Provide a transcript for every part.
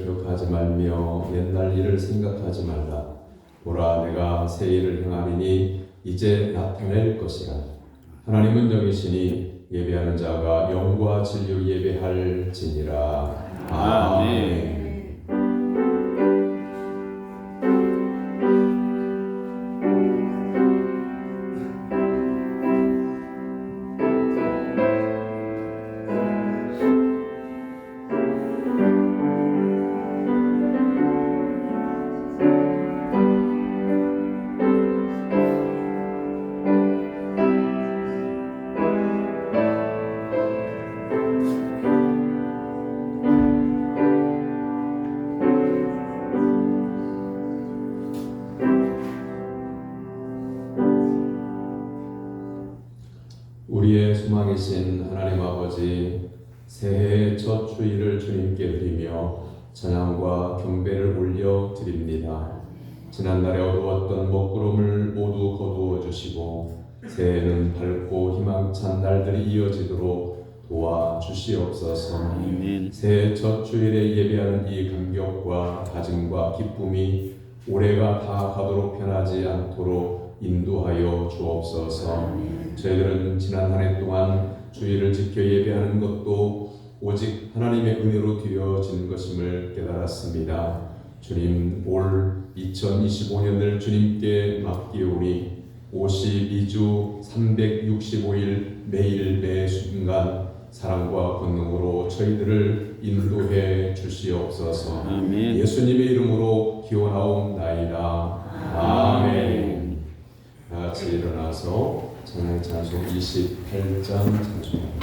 기억하지 말며 옛날 일을 생각하지 말라. 보라, 내가 새 일을 행하리니 이제 나타낼 것이라. 하나님은 영이시니 예배하는 자가 영과 진리로 예배할지니라. 아멘. 우리의 소망이신 하나님 아버지, 새해의 첫 주일을 주님께 드리며 찬양과 경배를 올려 드립니다. 지난날에 어두웠던 먹구름을 모두 거두어 주시고 새해에는 밝고 희망찬 날들이 이어지도록 도와주시옵소서. 아멘. 새해 첫 주일에 예배하는 이 감격과 다짐과 기쁨이 올해가 다 가도록 변하지 않도록 인도하여 주옵소서. 저희들은 지난 한 해 동안 주일을 지켜 예배하는 것도 오직 하나님의 은혜로 되어진 것임을 깨달았습니다. 주님, 올 2025년을 주님께 맡기오니 52주 365일 매일 매 순간 사랑과 권능으로 저희들을 인도해 주시옵소서. 아멘. 예수님의 이름으로 기원하옵나이다. 아멘. 다 같이 일어나서 찬양 찬송 28장 찬송합니다.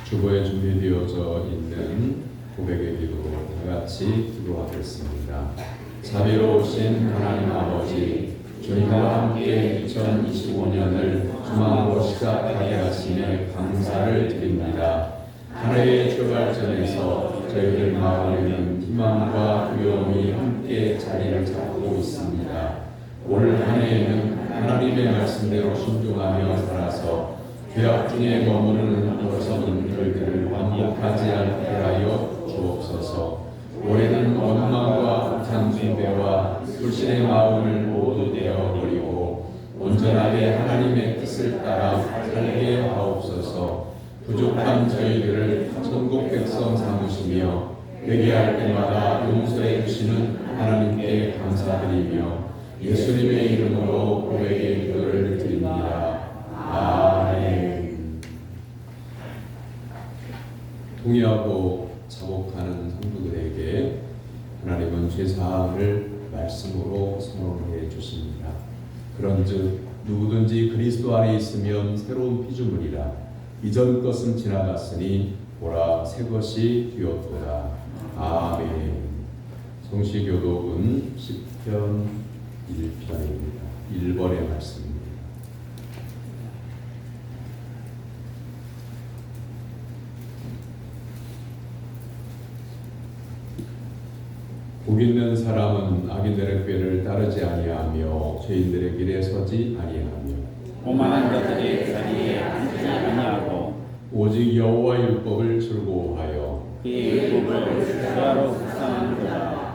주보에 준비되어져 있는 고백의 기도 다 같이 기도하겠습니다. 자비로우신 하나님 아버지, 주님과 함께 2025년을 주마로 시작하게 하시며 감사를 드립니다. 한 해의 출발점에서 저희들 마음에는 희망과 두려움이 함께 자리를 잡고 있습니다. 올 한 해에는 하나님의 말씀대로 순종하며 살아서 죄악 중에 머무르는 어리석은 저희들을 반복하지 않게 하여 주옵소서. 올해는 원망과 우상 숭배와 불신의 마음을 모두 내어버리고 온전하게 하나님의 뜻을 따라 살게 하옵소서. 부족한 저희들을 천국 백성 삼으시며 주시며 회개할 때마다 용서해 주시는 하나님께 감사드리며 예수님의 이름으로 고백의 기도를 드립니다. 아멘. 동의하고 자복하는 성도들에게 하나님은 죄사함을 말씀으로 선언해 주십니다. 그런즉 누구든지 그리스도 안에 있으면 새로운 피조물이라 이전 것은 지나갔으니 보라 새 것이 되었도다. 아멘. 성시교독은 10편 1편입니다. 1번의 말씀입니다. 복 있는 사람은 악인들의 꾀를 따르지 아니하며 죄인들의 길에 서지 아니하며 오만한 자들의 자리에 앉지 아니하고 오직 여호와의 율법을 즐거워하여 그의 율법을 주야로 묵상하는도다.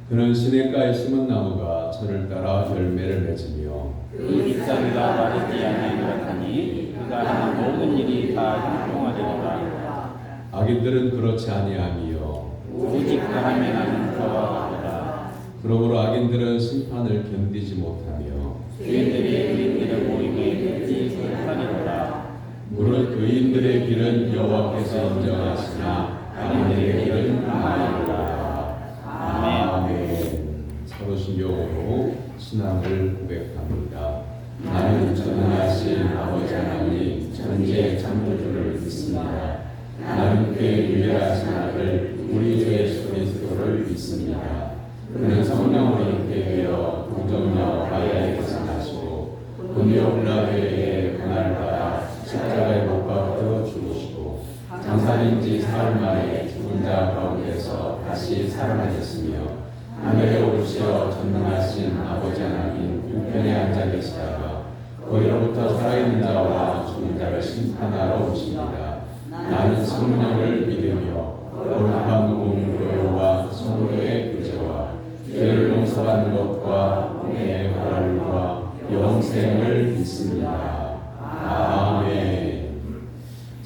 그는 시냇가에 심은 나무가 저를 따라 열매를 맺으며 그 잎사귀가 마르지 아니하니 그가 하는 모든 일이 다 형통하리로다. 악인들은 그렇지 아니하며 오직 바람에 나는 저와 같도다. 그러므로 악인들은 심판을 견디지 못하며 죄인들이 의인들의 모임에 듣지 못하리로다. 무릇 의인들의 길은 여호와께서 인정하시나 악인들의 길은 망하리로다. 아멘. 사도신경으로 신앙을 고백합니다. 나는 전능하신 아버지 하나님 천지의 창조주를 믿습니다. 나는 그의 유일하신 아들 우리 주 예수 그리스도를 믿습니다. 그는 성령으로 잉태되어 동정녀 마리아에게서 나시고 본디오 빌라도에게 고난을 받아 십자가에 못 박혀 죽으시고 장사된 지 사흘 만에 죽은 자 가운데서 다시 살아나셨으며 하늘에 오르시어 전능하신 아버지 하나님 우편에 앉아 계시다가 거기로부터 살아있는 자와 죽은 자를 심판하러 오십니다. 나는 성령을 믿으며 거룩한 공교회와 성도의 교제와 죄를 용서받는 것과 은혜의 보혈과 영생을 믿습니다. 아멘.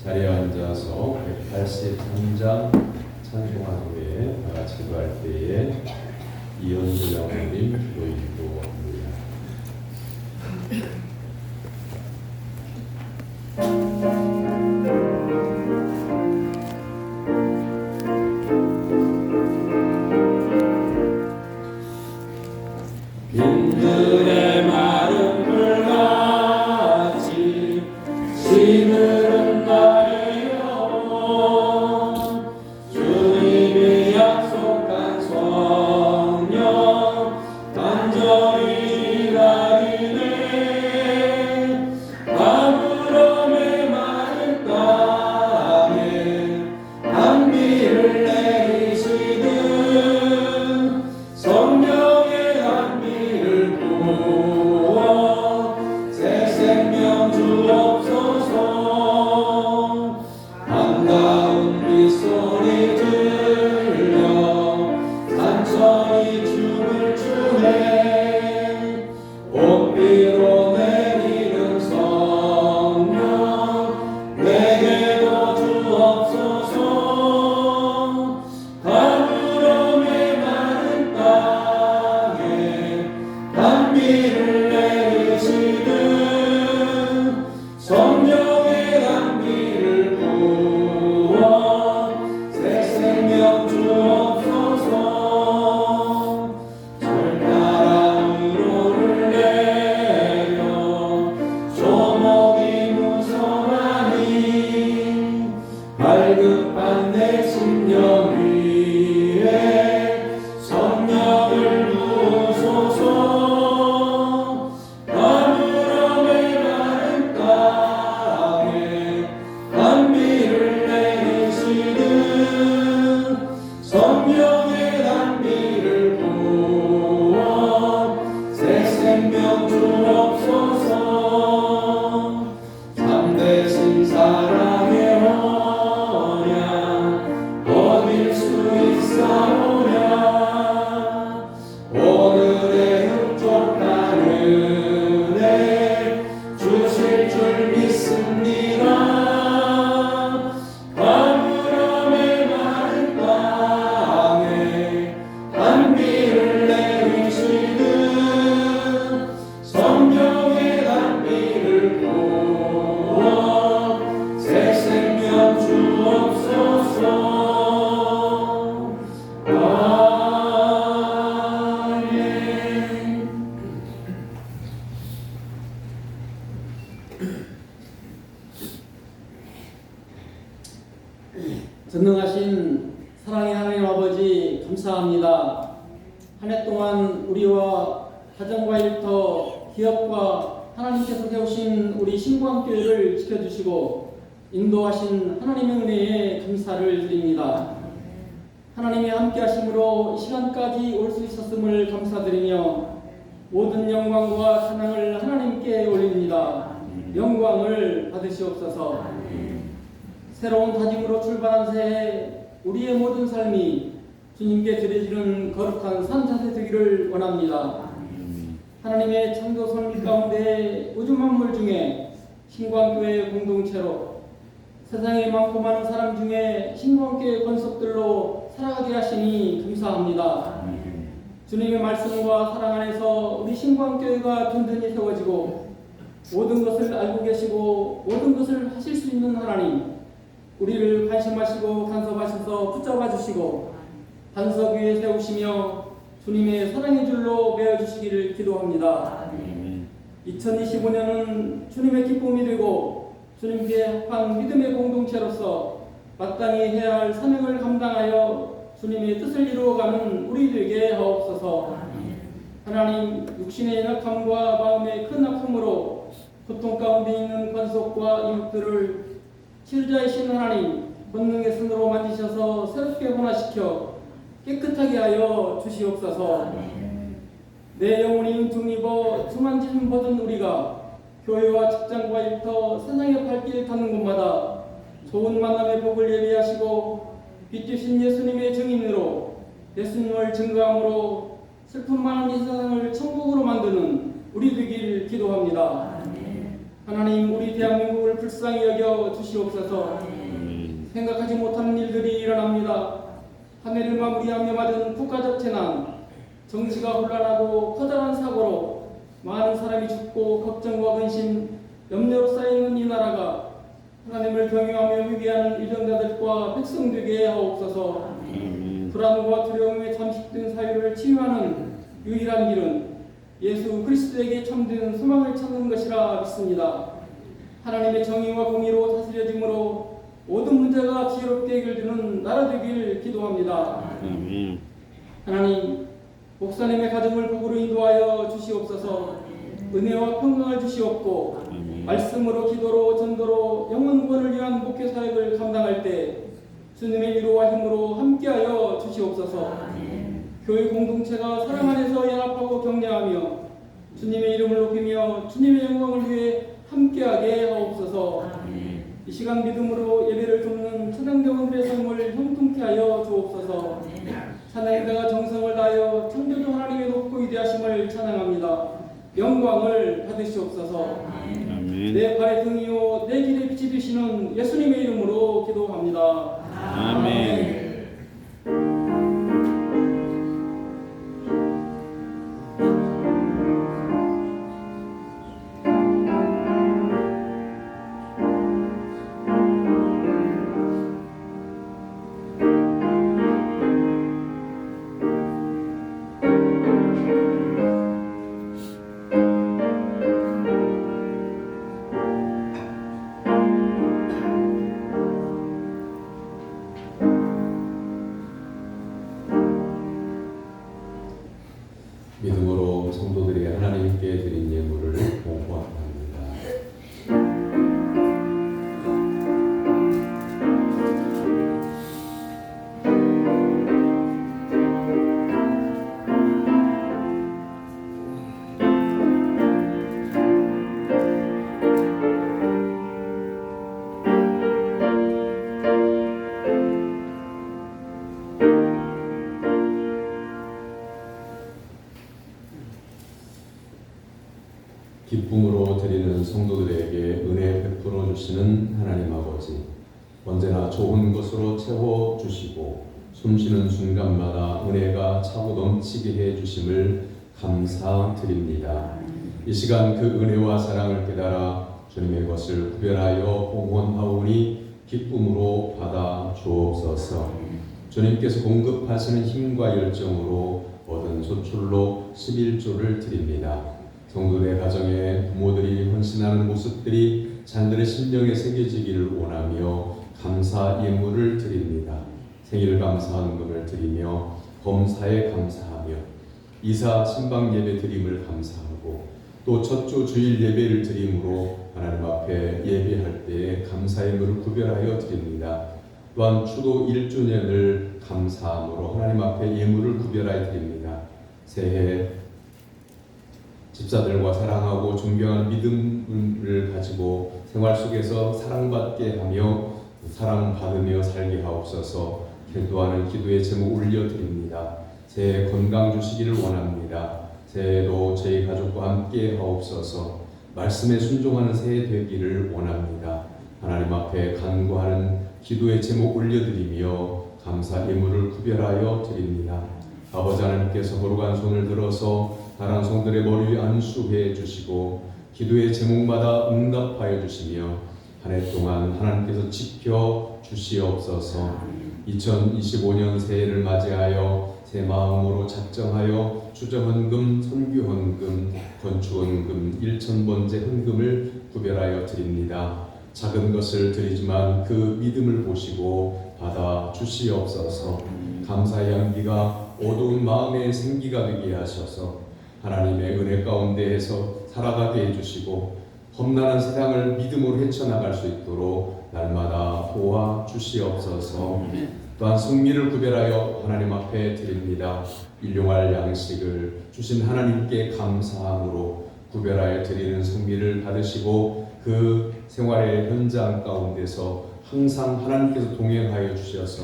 자리에 앉아서 183장 찬송한 후에 다같이 기도할 때에 이현주 장로님 기도인도합니다. 빈들의 마른 불같이 시무른 나의 영혼 주님이 약속한 성령 간절히 기다리네. 아브람의 마른 땅에 단비를 내리시듯 성령의 새 생명 주옵소서. 반가운 빗소리 들려 산천이 춤을 추네. 봄비로 내리는 성령 내게도 주옵소서. 가물음의 마른 땅에 단비를 내리시듯 성령의 단비를 부어 새 생명 주옵소서. 절 따라 우로를 내려 조목이 무성하니 발급한 내 심령 위에 성령을 부으소서. 아브람의 마른 땅에 단비를 내리시듯 성령의 단비를 부어 새 생명 주옵소서. 참되신 사랑의 언약 얻을 수 전능하신 사랑의 하나님 아버지 감사합니다. 한 해 동안 우리와 가정과 일터, 기업과 하나님께서 세우신 우리 신구함교회를 지켜주시고 인도하신 하나님의 은혜에 감사를 드립니다. 하나님이 함께 하심으로 이 시간까지 올 수 있었음을 감사드리며 모든 영광과 찬양을 하나님께 올립니다. 영광을 받으시옵소서. 새로운 다짐으로 출발한 새해 우리의 모든 삶이 주님께 드려지는 거룩한 산자세 되기를 원합니다. 하나님의 창조 설립 가운데 우주 만물 중에 신광교회 공동체로 세상에 많고 많은 사람 중에 신광교회 권속들로 살아가게 하시니 감사합니다. 주님의 말씀과 사랑 안에서 우리 신광교회가 든든히 세워지고 모든 것을 알고 계시고 모든 것을 하실 수 있는 하나님, 우리를 관심하시고 간섭하셔서 붙잡아 주시고 반석 위에 세우시며 주님의 사랑의 줄로 메어주시기를 기도합니다. 2025년은 주님의 기쁨이 되고 주님께 합한 믿음의 공동체로서 마땅히 해야 할 사명을 감당하여 주님의 뜻을 이루어가는 우리들에게 하옵소서. 하나님, 육신의 연약함과 마음의 큰 아픔으로 고통 가운데 있는 권속과 이웃들을 치유자이신 하나님 권능의 손으로 만지셔서 새롭게 변화시켜 깨끗하게 하여 주시옵소서. 내 영혼이 은총입어 주만짐 받은 우리가 교회와 직장과 일터 세상의 발길 닿는 곳마다 좋은 만남의 복을 예비하시고 빛 주신 예수님의 증인으로 예수님을 증거함으로 슬픔 많은 이 세상을 천국으로 만드는 우리 되길 기도합니다. 하나님, 우리 대한민국을 불쌍히 여겨 주시옵소서. 생각하지 못하는 일들이 일어납니다. 한 해를 마무리하며 맞은 국가적 재난, 정치가 혼란하고 커다란 사고로 많은 사람이 죽고 걱정과 근심, 염려로 쌓이는 이 나라가 하나님을 경외하며 회개하는 일정자들과 백성 되게 하옵소서. 불안과 두려움에 잠식된 사유를 치유하는 유일한 길은 예수 그리스도에게 참된 소망을 찾는 것이라 믿습니다. 하나님의 정의와 공의로 다스려짐으로 모든 문제가 지혜롭게 해결되는 나라 되길 기도합니다. 하나님, 목사님의 가정을 복으로 인도하여 주시옵소서. 은혜와 평강을 주시옵고 말씀으로 기도로 전도로 영혼 구원을 위한 목회 사역을 감당할 때 주님의 위로와 힘으로 함께하여 주시옵소서. 교회 공동체가 사랑 안에서 연합하고 격려하며 주님의 이름을 높이며 주님의 영광을 위해 함께하게 하옵소서. 이 시간 믿음으로 예배를 돕는 찬양대원들의 삶을 형통케 하여 주옵소서. 찬양에다가 정성을 다하여 창조주 하나님의 높고 위대하심을 찬양합니다. 영광을 받으시옵소서. 내 발의 등이요 내 길의 빛이 되시는 예수님의 이름으로 기도합니다. 아멘. 믿음으로 성도들이 하나님께 드린 예물을 보고합니다. 기쁨으로 드리는 성도들에게 은혜 베풀어 주시는 하나님 아버지, 언제나 좋은 것으로 채워 주시고 숨쉬는 순간마다 은혜가 차고 넘치게 해 주심을 감사드립니다. 이 시간 그 은혜와 사랑을 깨달아 주님의 것을 구별하여 봉헌하오니 기쁨으로 받아 주옵소서. 주님께서 공급하시는 힘과 열정으로 얻은 소출로 11조를 드립니다. 성도의 가정에 부모들이 헌신하는 모습들이 자녀들의 심령에 새겨지기를 원하며 감사 예물을 드립니다. 생일 감사 헌금을 드리며 범사에 감사하며 이사 신방 예배 드림을 감사하고 또 첫 주 주일 예배를 드림으로 하나님 앞에 예배할 때에 감사 예물을 구별하여 드립니다. 또한 추도 1주년을 감사함으로 하나님 앞에 예물을 구별하여 드립니다. 새해 집사들과 사랑하고 존경하는 믿음을 가지고 생활 속에서 사랑받게 하며 사랑받으며 살게 하옵소서. 기도하는 기도의 제목 올려드립니다. 새해 건강 주시기를 원합니다. 새해도 저희 가족과 함께 하옵소서. 말씀에 순종하는 새해 되기를 원합니다. 하나님 앞에 간구하는 기도의 제목 올려드리며 감사 예물을 구별하여 드립니다. 아버지 하나님께서 거룩한 손을 들어서 다른 성들의 머리 위에 안수해 주시고 기도의 제목마다 응답하여 주시며 한 해 동안 하나님께서 지켜 주시옵소서. 2025년 새해를 맞이하여 새 마음으로 작정하여 추정헌금, 선교헌금, 건축헌금, 일천번제 헌금을 구별하여 드립니다. 작은 것을 드리지만 그 믿음을 보시고 받아 주시옵소서. 감사의 향기가 어두운 마음의 생기가 되게 하셔서 하나님의 은혜 가운데에서 살아가게 해주시고 험난한 세상을 믿음으로 헤쳐나갈 수 있도록 날마다 도와 주시옵소서. 또한 성미를 구별하여 하나님 앞에 드립니다. 일용할 양식을 주신 하나님께 감사함으로 구별하여 드리는 성미를 받으시고 그 생활의 현장 가운데서 항상 하나님께서 동행하여 주셔서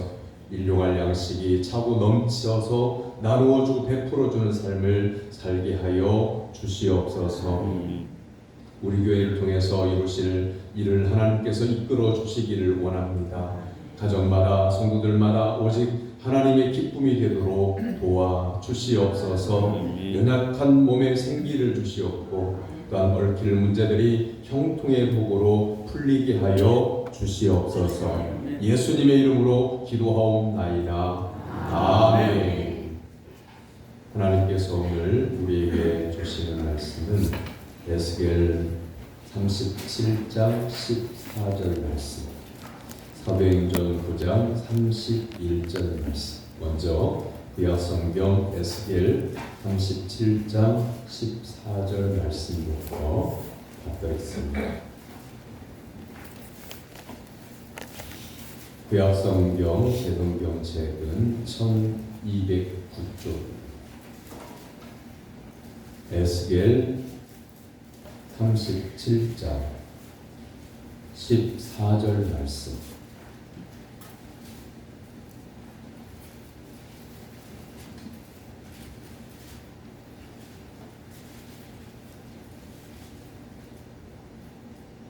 일용할 양식이 차고 넘쳐서 나누어주고 베풀어주는 삶을 살게 하여 주시옵소서. 우리 교회를 통해서 이루실 일을 하나님께서 이끌어 주시기를 원합니다. 가정마다 성도들마다 오직 하나님의 기쁨이 되도록 도와 주시옵소서. 연약한 몸에 생기를 주시옵고 또한 얽힐 문제들이 형통의 복으로 풀리게 하여 주시옵소서. 예수님의 이름으로 기도하옵나이다. 아멘. 하나님께서 오늘 우리에게 주시는 말씀은 에스겔 37장 14절 말씀, 사도행전 9장 31절 말씀. 먼저 구약성경 에스겔 37장 14절 말씀부터 받도록하겠습니다. 구약성경 개동경책은 1209쪽, 에스겔 37장 14절 말씀.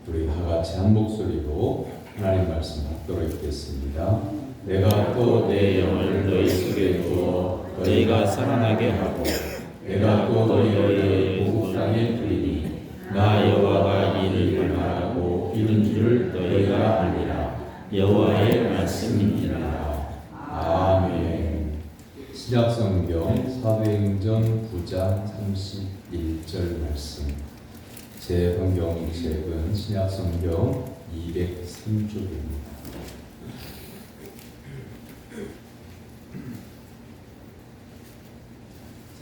우리 다같이 한 목소리로 하나님 말씀 받도록 읽겠습니다. 내가 또 내 영을 너희 속에 두어 너희가 살아나게 하고 내가 또 너희를 고국 땅에 두리니 나 여호와가 이를 말하고 이른 줄을 너희가 알리라. 여호와의 말씀이니라. 아멘. 신약성경 사도행전 9장 31절 말씀. 제 성경책은 신약성경 203쪽입니다.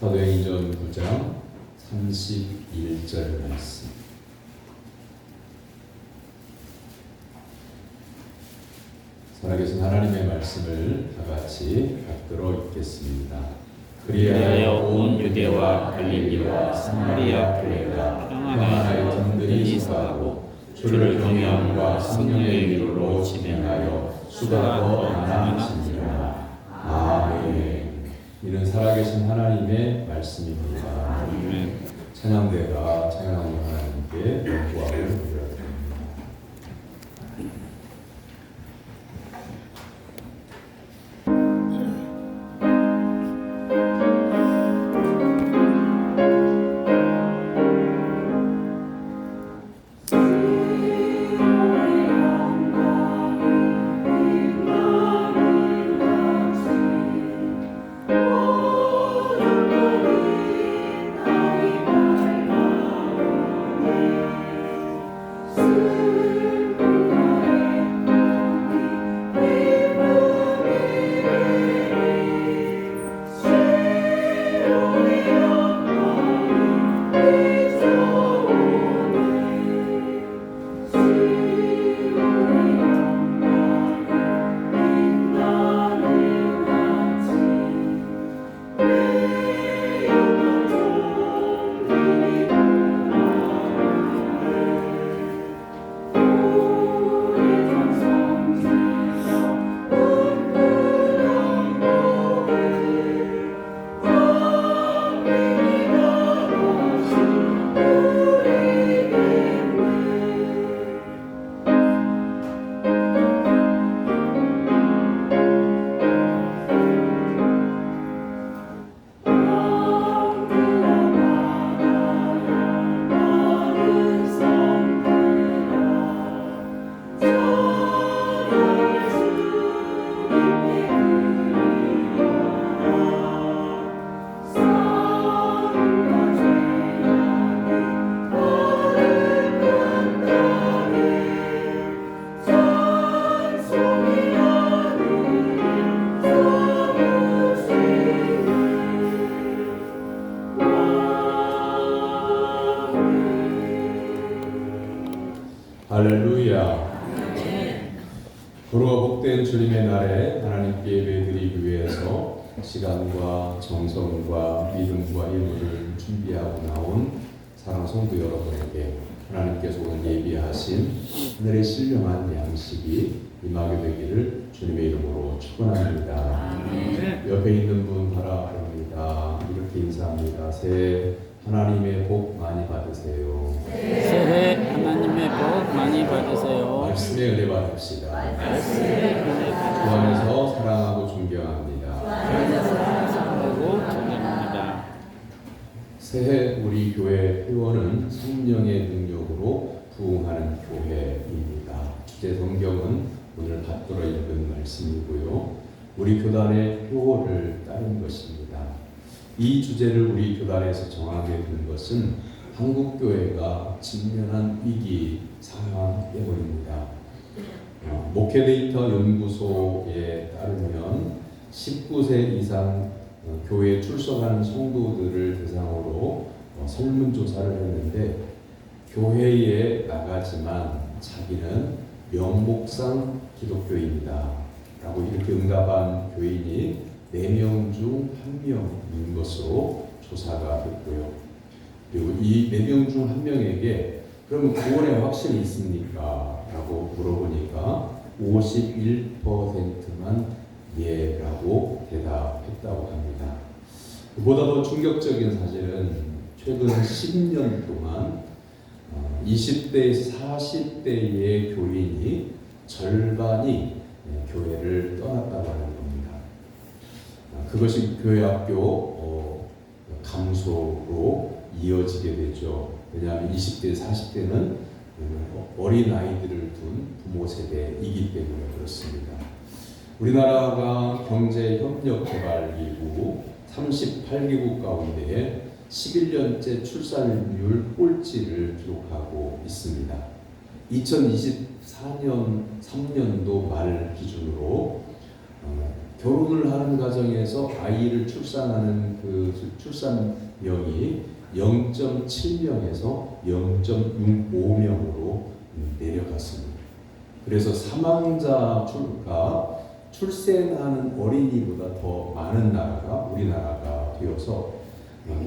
사도행전 9장 31절 말씀. 살아계신 하나님의 말씀을 다같이 받들어 읽겠습니다. 그리하여 온 유대와 갈릴리와 사마리아 교회가 평안하여 든든히 서하고 주를 경외함과 성령의 위로로 진행하여 수가 더 많아지니라. 아멘. 이는 살아계신 하나님의 말씀입니다. 아멘. 찬양대가 찬양하는 하나님께 영광을 드려드립니다. 주말에 하나님께 예배드리기 위해서 시간과 정성과 믿음과 힘을 준비하고 나온 사랑 성도 여러분에게 하나님께서 오늘 예비하신 하늘의 신령한 양식이 임하게 되기를 주님의 이름으로 축원합니다. 옆에 있는 분 바라봅니다. 이렇게 인사합니다. 새해 하나님의 복 많이 받으세요. 새해 하나님의 복 많이 받으세요. 말씀의 은혜 받읍시다. 말씀의 은혜 그 안에서 사랑하고 존경합니다. 사랑하고 존경합니다. 새해 우리 교회 회원은 성령의 능력으로 부흥하는 교회입니다. 주제 성경은 오늘 받들어 읽은 말씀이고요. 우리 교단의 표어를 따른 것입니다. 이 주제를 우리 교단에서 정하게 된 것은 한국교회가 직면한 위기 상황 때문입니다. 목회 데이터 연구소에 따르면 19세 이상 교회에 출석하는 성도들을 대상으로 설문조사를 했는데 교회에 나가지만 자기는 명목상 기독교인이다 라고 이렇게 응답한 교인이 4명 중 1명인 것으로 조사가 됐고요. 그리고 이 4명 중 1명에게 그럼 구원의 확신이 있습니까? 라고 물어보니까 51%만 예라고 대답했다고 합니다. 그보다 더 충격적인 사실은 최근 10년 동안 20대에서 40대의 교인이 절반이 교회를 떠났다고 하는 겁니다. 그것이 교회 학교 감소로 이어지게 되죠. 왜냐하면 20대, 40대는 어린 아이들을 둔 부모 세대이기 때문에 그렇습니다. 우리나라가 경제협력개발기구 38개국 가운데 11년째 출산율 꼴찌를 기록하고 있습니다. 2024년 3년도 말 기준으로 결혼을 하는 가정에서 아이를 출산하는 그 출산명이 0.7명에서 0.65명으로 내려갔습니다. 그래서 사망자 수가 출생하는 어린이보다 더 많은 나라가 우리나라가 되어서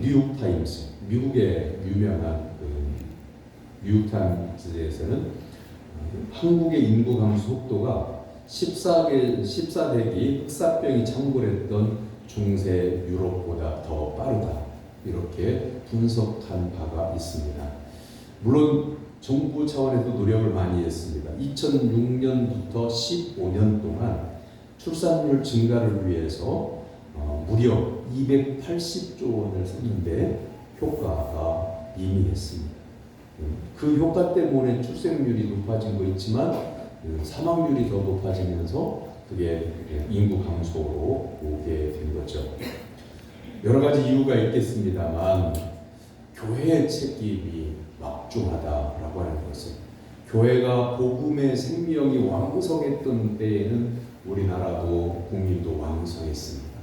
뉴욕타임스, 미국의 유명한 뉴욕타임스에서는 한국의 인구 감소 속도가 14대기 흑사병이 창궐했던 중세 유럽보다 더 빠르다 이렇게 분석한 바가 있습니다. 물론 정부 차원에서 노력을 많이 했습니다. 2006년부터 15년 동안 출산율 증가를 위해서 무려 280조 원을 썼는데 효과가 미미했습니다. 그 효과 때문에 출생률이 높아진 거 있지만 사망률이 더 높아지면서 그게 인구 감소로 오게 된 거죠. 여러 가지 이유가 있겠습니다만 교회의 책임이 막중하다라고 하는 것은 교회가 복음의 생명이 왕성했던 때에는 우리나라도 국민도 왕성했습니다.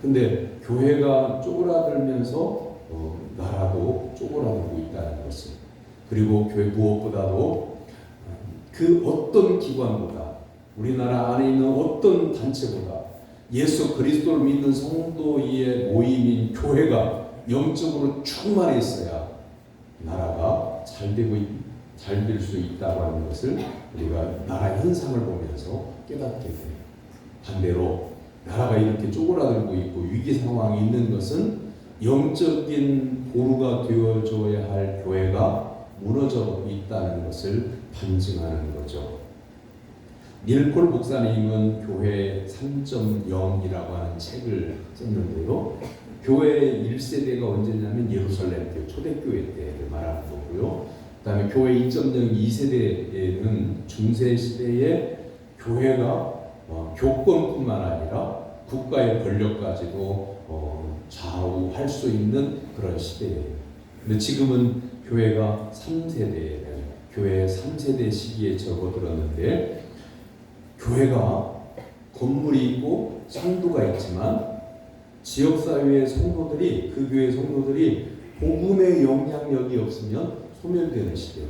근데 교회가 쪼그라들면서 나라도 쪼그라들고 있다는 것을, 그리고 교회 무엇보다도 그 어떤 기관보다 우리나라 안에 있는 어떤 단체보다 예수 그리스도를 믿는 성도의 모임인 교회가 영적으로 충만해 있어야 나라가 잘 될 수 있다고 하는 것을 우리가 나라 현상을 보면서 깨닫게 돼요. 반대로 나라가 이렇게 쪼그라들고 있고 위기 상황이 있는 것은 영적인 보루가 되어줘야 할 교회가 무너져 있다는 것을 반증하는 거죠. 닐콜 목사님은 교회 3.0이라고 하는 책을 썼는데요. 교회 1세대가 언제냐면 예루살렘 교 초대교회 때를 말하는 거고요. 그 다음에 교회 2.0 2세대에는 중세시대에 교회가 교권뿐만 아니라 국가의 권력까지도 좌우할 수 있는 그런 시대예요. 근데 지금은 교회가 3세대, 교회 3세대 시기에 접어들었는데 교회가 건물이 있고 성도가 있지만 지역사회의 성도들이, 그 교회 성도들이 복음의 영향력이 없으면 소멸되는 시대예요.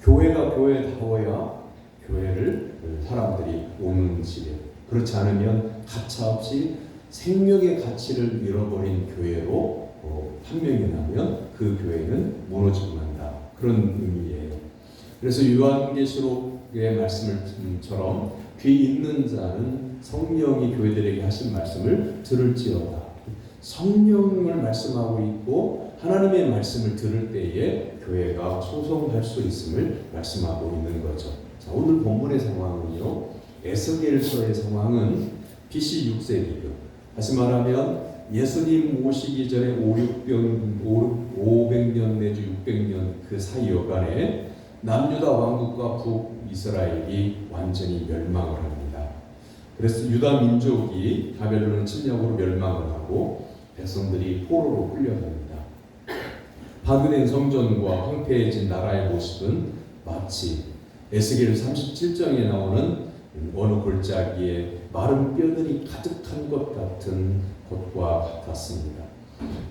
교회가 교회다워야 교회를 사람들이 오는 집에, 그렇지 않으면 가차없이 생명의 가치를 잃어버린 교회로 판명이 나면 그 교회는 무너지고 만다. 그런 의미예요. 그래서 요한계시록의 말씀처럼 귀 있는 자는 성령이 교회들에게 하신 말씀을 들을지어다. 성령을 말씀하고 있고 하나님의 말씀을 들을 때에 교회가 소송할 수 있음을 말씀하고 있는 거죠. 자, 오늘 본문의 상황은요, 에스겔서의 상황은 BC 6세기죠. 다시 말하면 예수님 오시기 전에 500년 내지 600년 그 사이여간에 남유다 왕국과 북이스라엘이 완전히 멸망을 합니다. 그래서 유다 민족이 바벨론 침략으로 멸망을 하고 백성들이 포로로 끌려갑니다. 파괴된 성전과 황폐해진 나라의 모습은 마치 에스겔 37장에 나오는 어느 골짜기에 마른 뼈들이 가득한 것 같은 곳과 같았습니다.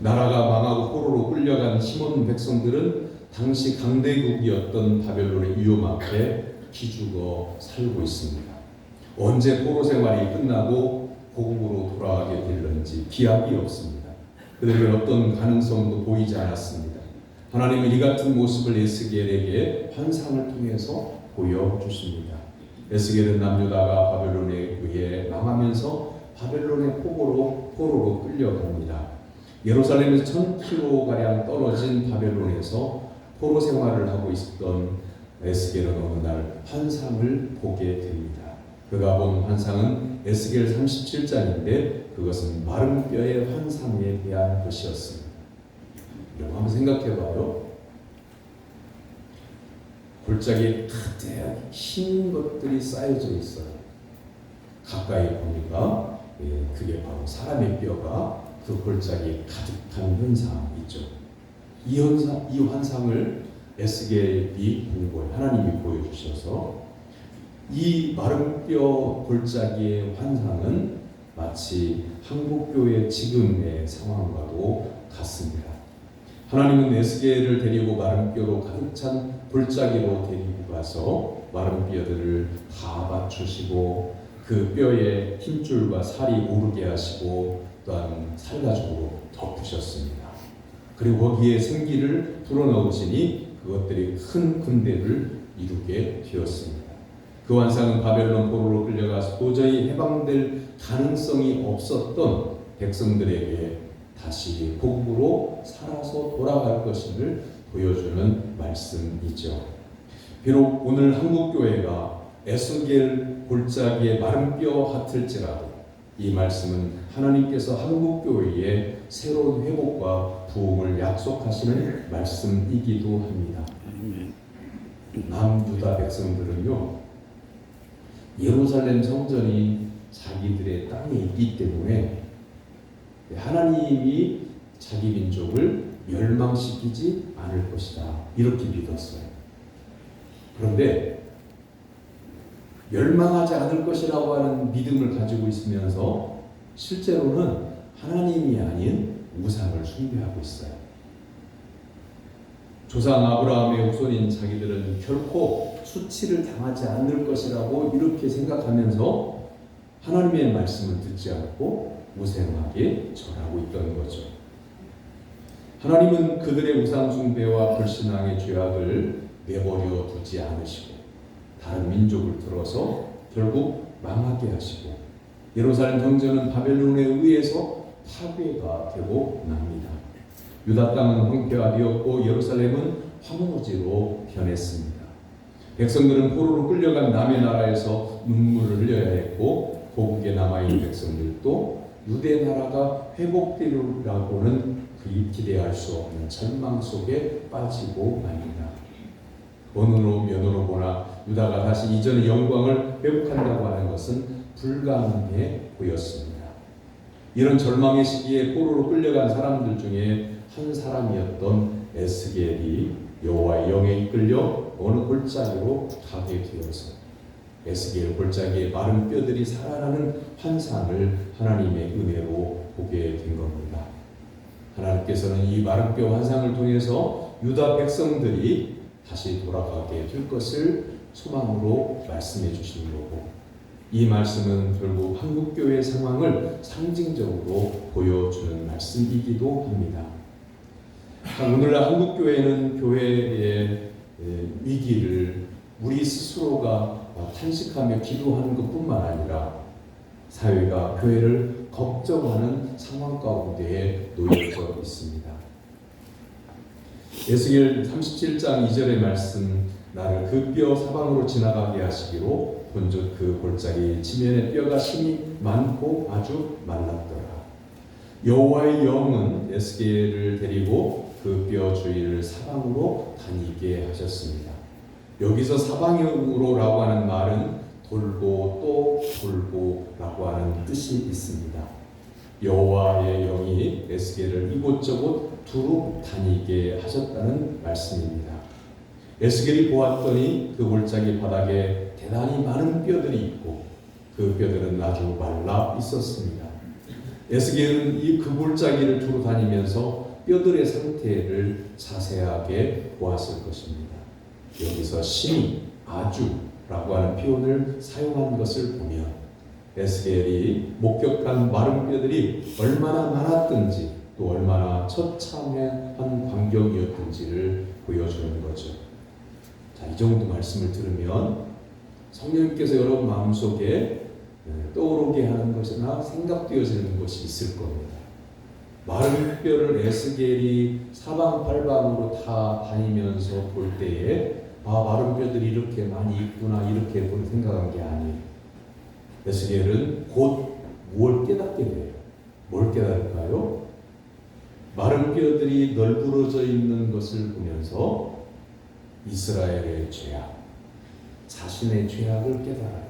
나라가 망하고 포로로 끌려간 시몬 백성들은 당시 강대국이었던 바벨론의 위험 앞에 기죽어 살고 있습니다. 언제 포로 생활이 끝나고 고국으로 돌아가게 될는지 기약이 없습니다. 그들에게 어떤 가능성도 보이지 않았습니다. 하나님은 이 같은 모습을 에스겔에게 환상을 통해서 보여주십니다. 에스겔은 남유다가 바벨론에 의해 망하면서 바벨론의 포로로 끌려갑니다. 예루살렘에서 1000km가량 떨어진 바벨론에서 포로 생활을 하고 있었던 에스겔은 어느 날 환상을 보게 됩니다. 그가 본 환상은 에스겔 37장인데 그것은 마른 뼈의 환상에 대한 것이었습니다. 여러분 한번 생각해봐요. 골짜기에 가득 흰 것들이 쌓여져 있어요. 가까이 보니까 그게 바로 사람의 뼈가 그 골짜기에 가득한 현상이죠. 이 환상을 에스겔이 본 거예요. 하나님이 보여주셔서 이 마른 뼈 골짜기의 환상은 마치 한국교회 지금의 상황과도 같습니다. 하나님은 에스겔을 데리고 마른 뼈로 가득 찬 골짜기로 데리고 가서 마른 뼈들을 다 맞추시고 그 뼈에 힘줄과 살이 오르게 하시고 또한 살가죽으로 덮으셨습니다. 그리고 거기에 생기를 불어넣으시니 그것들이 큰 군대를 이루게 되었습니다. 그 환상은 바벨론 포로로 끌려가서 도저히 해방될 가능성이 없었던 백성들에게 다시 고국으로 살아서 돌아갈 것임을 보여주는 말씀이죠. 비록 오늘 한국교회가 에스겔 골짜기의 마른 뼈 같을지라도 이 말씀은 하나님께서 한국교회의 새로운 회복과 부흥을 약속하시는 말씀이기도 합니다. 남유다 백성들은요, 예루살렘 성전이 자기들의 땅에 있기 때문에 하나님이 자기 민족을 멸망시키지 않을 것이다, 이렇게 믿었어요. 그런데 멸망하지 않을 것이라고 하는 믿음을 가지고 있으면서 실제로는 하나님이 아닌 우상을 숭배하고 있어요. 조상 아브라함의 후손인 자기들은 결코 수치를 당하지 않을 것이라고 이렇게 생각하면서 하나님의 말씀을 듣지 않고 무생하게 절하고 있던 거죠. 하나님은 그들의 우상 숭배와 불신앙의 죄악을 내버려 두지 않으시고 다른 민족을 들어서 결국 망하게 하시고 예루살렘 성전은 바벨론에 의해서 파괴가 되고 납니다. 유다 땅은 황폐화되었고 예루살렘은 황무지로 변했습니다. 백성들은 포로로 끌려간 남의 나라에서 눈물을 흘려야 했고 고국에 남아있는 백성들도 유대 나라가 회복되리라고는 기대할 수 없는 절망 속에 빠지고 맙니다. 어느 면으로 보나 유다가 다시 이전의 영광을 회복한다고 하는 것은 불가능해 보였습니다. 이런 절망의 시기에 포로로 끌려간 사람들 중에 한 사람이었던 에스겔이 여호와의 영에 이끌려 어느 골짜기로 가게 되어서 에스겔 골짜기에 마른 뼈들이 살아나는 환상을 하나님의 은혜로 보게 된 겁니다. 하나님께서는 이 마른 뼈 환상을 통해서 유다 백성들이 다시 돌아가게 될 것을 소망으로 말씀해 주시는 거고, 이 말씀은 결국 한국교회 상황을 상징적으로 보여주는 말씀이기도 합니다. 오늘날 한국교회는 교회의 위기를 우리 스스로가 탄식하며 기도하는 것뿐만 아니라 사회가 교회를 걱정하는 상황 가운데에 놓여져 있습니다. 에스겔 37장 2절의 말씀, 나를 그 뼈 사방으로 지나가게 하시기로 본즉 그 골짜기 지면에 뼈가 심이 많고 아주 말랐더라. 여호와의 영은 에스겔을 데리고 그 뼈 주위를 사방으로 다니게 하셨습니다. 여기서 사방으로라고 하는 말은 돌고 또 돌고라고 하는 뜻이 있습니다. 여호와의 영이 에스겔을 이곳저곳 두루 다니게 하셨다는 말씀입니다. 에스겔이 보았더니 그 골짜기 바닥에 대단히 많은 뼈들이 있고 그 뼈들은 아주 말라 있었습니다. 에스겔은 그 골짜기를 두루 다니면서 뼈들의 상태를 자세하게 보았을 것입니다. 여기서 심히 아주라고 하는 표현을 사용한 것을 보면 에스겔이 목격한 마른 뼈들이 얼마나 많았든지 또 얼마나 처참한 광경이었든지를 보여주는 거죠. 자, 이 정도 말씀을 들으면 성령님께서 여러분 마음속에 떠오르게 하는 것이나 생각되어지는 것이 있을 겁니다. 마른 뼈를 에스겔이 사방팔방으로 다 다니면서 볼 때에 마른 뼈들이 이렇게 많이 있구나 이렇게 생각한 게 아니에요. 에스겔은 곧 무엇을 깨닫게 돼요. 뭘 깨달을까요? 마른 뼈들이 널브러져 있는 것을 보면서 이스라엘의 죄악, 자신의 죄악을 깨달아요.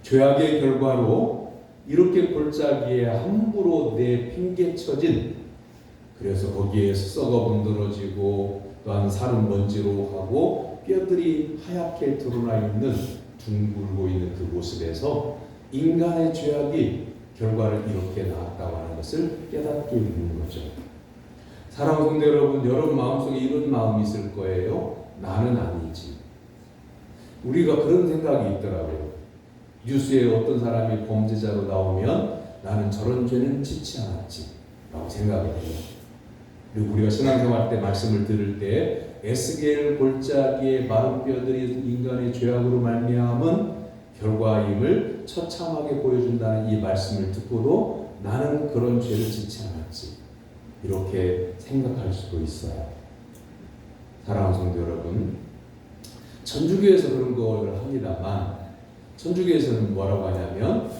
죄악의 결과로 이렇게 골짜기에 함부로 내팽개쳐진, 그래서 거기에 썩어 문드러지고 또한 살은 먼지로 하고 뼈들이 하얗게 드러나 있는 둥글고 있는 그 모습에서 인간의 죄악이 결과를 이렇게 낳았다고 하는 것을 깨닫게 되는 거죠. 사랑하는 성도 여러분, 여러분 마음속에 이런 마음이 있을 거예요. 나는 아니지. 우리가 그런 생각이 있더라고요. 뉴스에 어떤 사람이 범죄자로 나오면 나는 저런 죄는 짓지 않았지 라고 생각이 해요. 그리고 우리가 신앙생활 때 말씀을 들을 때 에스겔 골짜기의 마른 뼈들이 인간의 죄악으로 말미암은 결과임을 처참하게 보여준다는 이 말씀을 듣고도 나는 그런 죄를 짓지 않았지 이렇게 생각할 수도 있어요. 사랑하는 성도 여러분, 천주교에서 그런 걸 합니다만 천주교에서는 뭐라고 하냐면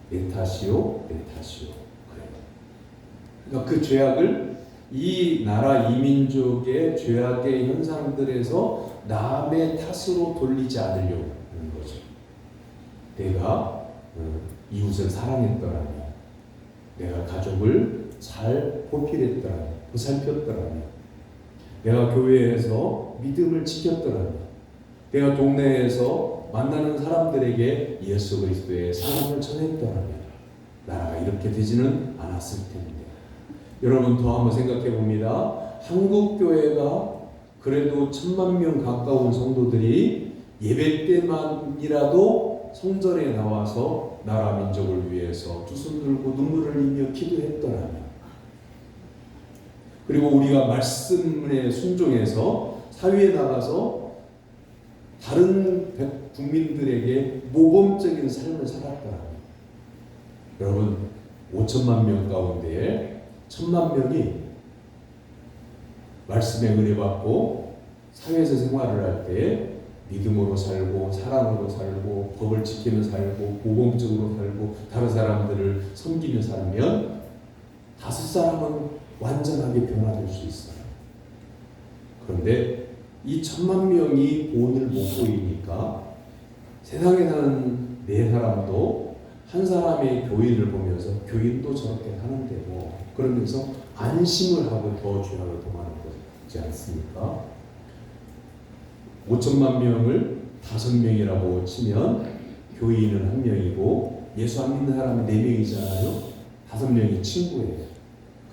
내 탓이요 그래요. 그러니까 그 죄악을 이 나라 이민족의 죄악의 현상들에서 남의 탓으로 돌리지 않으려고 하는 거죠. 내가 이웃을 사랑했더라면, 내가 가족을 잘 보필했더라면, 보살폈더라면, 내가 교회에서 믿음을 지켰더라면, 내가 동네에서 만나는 사람들에게 예수 그리스도의 사랑을 전했더라면 나라가 이렇게 되지는 않았을 텐데. 여러분 더 한번 생각해 봅니다. 한국 교회가 그래도 10,000명 가까운 성도들이 예배 때만이라도 성전에 나와서 나라 민족을 위해서 두 손 들고 눈물을 흘리며 기도했더라면, 그리고 우리가 말씀에 순종해서 사회에 나가서 다른 국민들에게 모범적인 삶을 살았더라면, 여러분 5천만 명 가운데 1,000만 명이 말씀의 은혜 받고 사회에서 생활을 할 때 믿음으로 살고 사랑으로 살고 법을 지키며 살고 모범적으로 살고 다른 사람들을 섬기며 살면 5사람은 완전하게 변화될 수 있어요. 그런데 이 1,000만 명이 본을 못 보이니까 세상에 사는 4사람도 한 사람의 교인을 보면서 교인도 저렇게 하는데 뭐 그러면서 안심을 하고 더 죄악을 범하는 거지 않습니까? 5천만 명을 5명이라고 치면 교인은 1명이고 예수 안 믿는 사람은 4명이잖아요. 5명이 친구예요.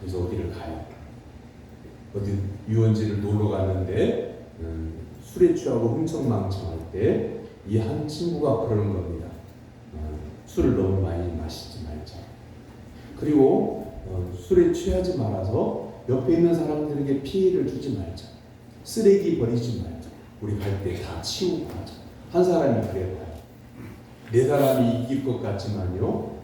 그래서 어디를 가요? 어디 유원지를 놀러 갔는데 술에 취하고 흥청망청할 때 이 한 친구가 그러는 겁니다. 술을 너무 많이 마시지 말자. 그리고 술에 취하지 말아서 옆에 있는 사람들에게 피해를 주지 말자. 쓰레기 버리지 말자. 우리 갈 때 다 치우고 가자. 한 사람이 그래봐요. 네 사람이 이길 것 같지만요.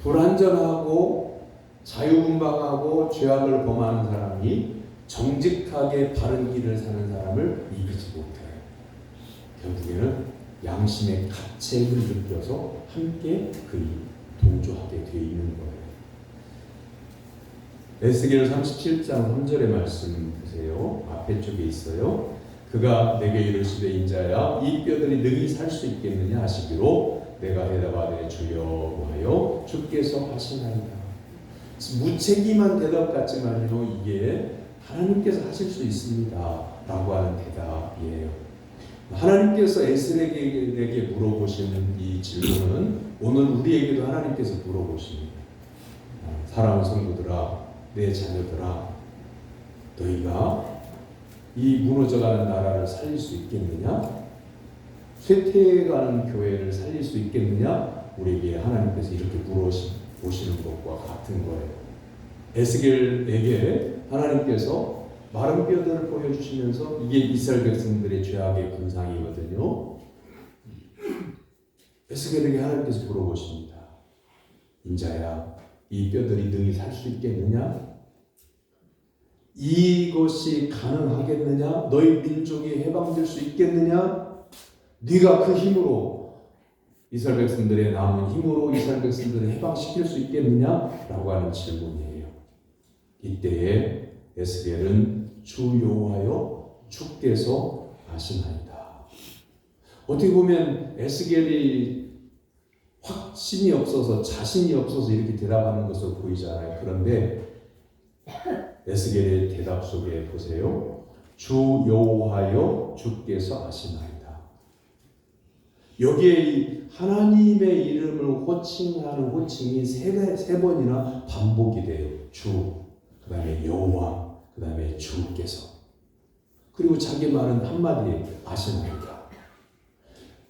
불완전하고 자유분방하고 죄악을 범하는 사람이 정직하게 바른 길을 사는 사람을 이기지 못해요. 결국에는 양심의 가책을 느껴서 함께 동조하게 되어 있는 거예요. 에스겔 37장 3절의 말씀 보세요. 앞에 쪽에 있어요. 그가 내게 이르시되 인자야 이 뼈들이 능히 살 수 있겠느냐 하시기로 내가 대답하되 주여 하여 주께서 하시나이다. 무책임한 대답 같지만요 이게 하나님께서 하실 수 있습니다 라고 하는 대답이에요. 하나님께서 에스겔에게 물어보시는 이 질문은 오늘 우리에게도 하나님께서 물어보십니다. 사랑하는 성도들아, 내 자녀들아, 너희가 이 무너져가는 나라를 살릴 수 있겠느냐? 쇠퇴해가는 교회를 살릴 수 있겠느냐? 우리에게 하나님께서 이렇게 물어보시는 것과 같은 거예요. 에스겔에게 하나님께서 마른 뼈들을 보여주시면서 이게 이스라엘 백성들의 죄악의 군상이거든요. 에스겔에게 하나님께서 물어보십니다. 인자야, 이 뼈들이 능히 살 수 있겠느냐? 이것이 가능하겠느냐? 너희 민족이 해방될 수 있겠느냐? 네가 그 힘으로 이스라엘 백성들의 남은 힘으로 이스라엘 백성들을 해방시킬 수 있겠느냐? 라고 하는 질문이에요. 이때에 에스겔은 주 여호와여 주께서 아시나이다. 어떻게 보면 에스겔이 확신이 없어서 자신이 없어서 이렇게 대답하는 것으로 보이잖아요. 그런데 에스겔의 대답 속에 보세요. 주 여호와여 주께서 아시나이다. 여기에 하나님의 이름을 호칭하는 호칭이 세 번이나 반복이 돼요. 주, 그 다음에 여호와, 그 다음에 주께서. 그리고 자기 말은 한마디에 아시나이다.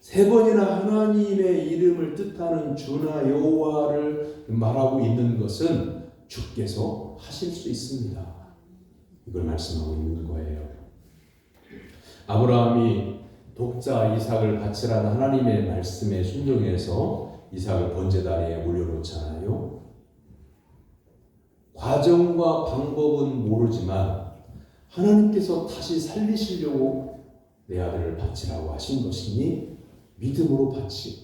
세 번이나 하나님의 이름을 뜻하는 주나 여호와를 말하고 있는 것은 주께서 하실 수 있습니다. 이걸 말씀하고 있는 거예요. 아브라함이 독자 이삭을 바치라는 하나님의 말씀에 순종해서 이삭을 번제단에 올려놓잖아요. 과정과 방법은 모르지만 하나님께서 다시 살리시려고 내 아들을 바치라고 하신 것이니 믿음으로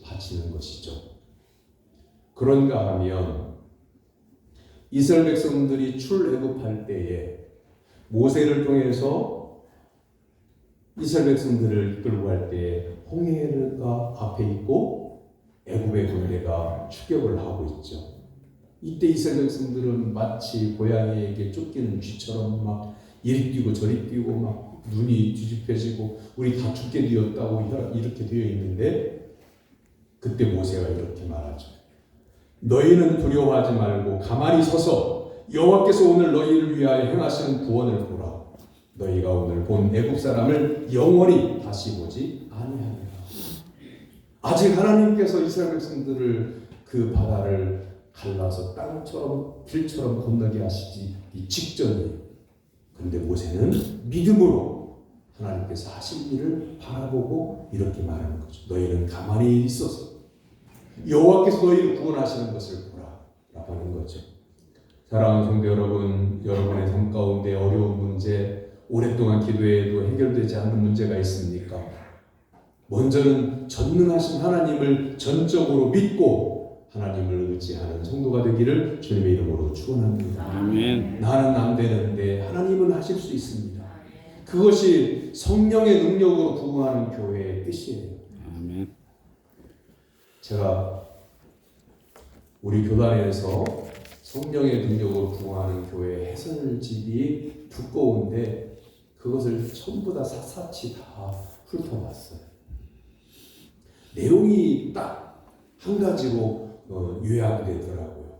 바치는 것이죠. 그런가 하면 이스라엘 백성들이 출애굽할 때에 모세를 통해서 이스라엘 백성들을 이끌고 갈 때 홍해가 앞에 있고 애굽의 군대가 추격을 하고 있죠. 이때 이스라엘 백성들은 마치 고양이에게 쫓기는 쥐처럼 막 이리 뛰고 저리 뛰고 막 눈이 뒤집혀지고 우리 다 죽게 되었다고 이렇게 되어 있는데 그때 모세가 이렇게 말하죠. 너희는 두려워하지 말고 가만히 서서 여호와께서 오늘 너희를 위하여 행하시는 구원을 보라. 너희가 오늘 본 애굽 사람을 영원히 다시 보지 아니하리라. 아직 하나님께서 이스라엘 백성들을 그 바다를 갈라서 땅처럼 길처럼 건너게 하시기 직전이에요. 그런데 모세는 믿음으로 하나님께서 하실 일을 바라보고 이렇게 말하는 거죠. 너희는 가만히 있어서 여호와께서 너희를 구원하시는 것을 보라 라고 하는 거죠. 사랑하는 성도 여러분, 여러분의 삶 가운데 어려운 문제, 오랫동안 기도해도 해결되지 않는 문제가 있습니까? 먼저는 전능하신 하나님을 전적으로 믿고 하나님을 의지하는 성도가 되기를 주님의 이름으로 축원합니다. 아멘. 나는 안 되는데 하나님은 하실 수 있습니다. 그것이 성령의 능력으로 부흥하는 교회의 뜻이에요. 아멘. 제가 우리 교단에서 성령의 능력으로 부흥하는 교회 해설집이 두꺼운데 그것을 전부 다 샅샅이 다 훑어봤어요. 내용이 딱 한 가지로 요약이 되더라고요.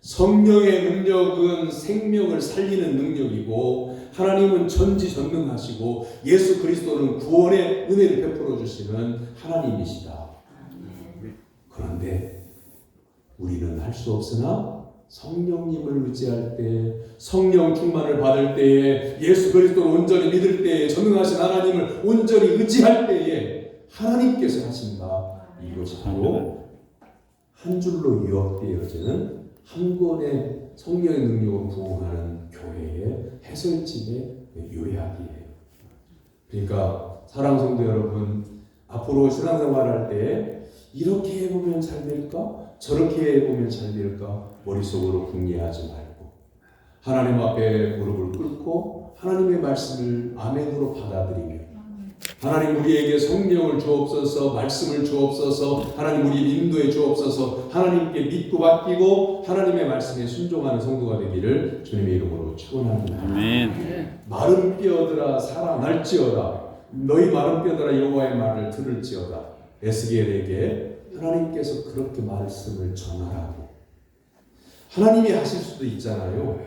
성령의 능력은 생명을 살리는 능력이고 하나님은 전지전능하시고 예수 그리스도는 구원의 은혜를 베풀어 주시는 하나님이시다. 그런데 우리는 할 수 없으나 성령님을 의지할 때, 성령 충만을 받을 때에, 예수 그리스도를 온전히 믿을 때에, 전능하신 하나님을 온전히 의지할 때에 하나님께서 하신다. 이것이 바로 한 줄로 요약되어지는 한 권의 성령의 능력으로 부흥하는 교회의 해설집의 요약이에요. 그러니까 사랑하는 성도 여러분, 앞으로 신앙생활할 때 이렇게 해보면 잘 될까? 저렇게 해보면 잘 될까? 머릿속으로 궁리하지 말고 하나님 앞에 무릎을 꿇고 하나님의 말씀을 아멘으로 받아들이며 하나님 우리에게 성령을 주옵소서, 말씀을 주옵소서, 하나님 우리 인도해 주옵소서, 하나님께 믿고 맡기고 하나님의 말씀에 순종하는 성도가 되기를 주님의 이름으로 축원합니다. 아멘. 마른 뼈들아 살아날지어다. 너희 마른 뼈들아 여호와의 말을 들을지어다. 에스겔에게 하나님께서 그렇게 말씀을 전하라고. 하나님이 하실 수도 있잖아요.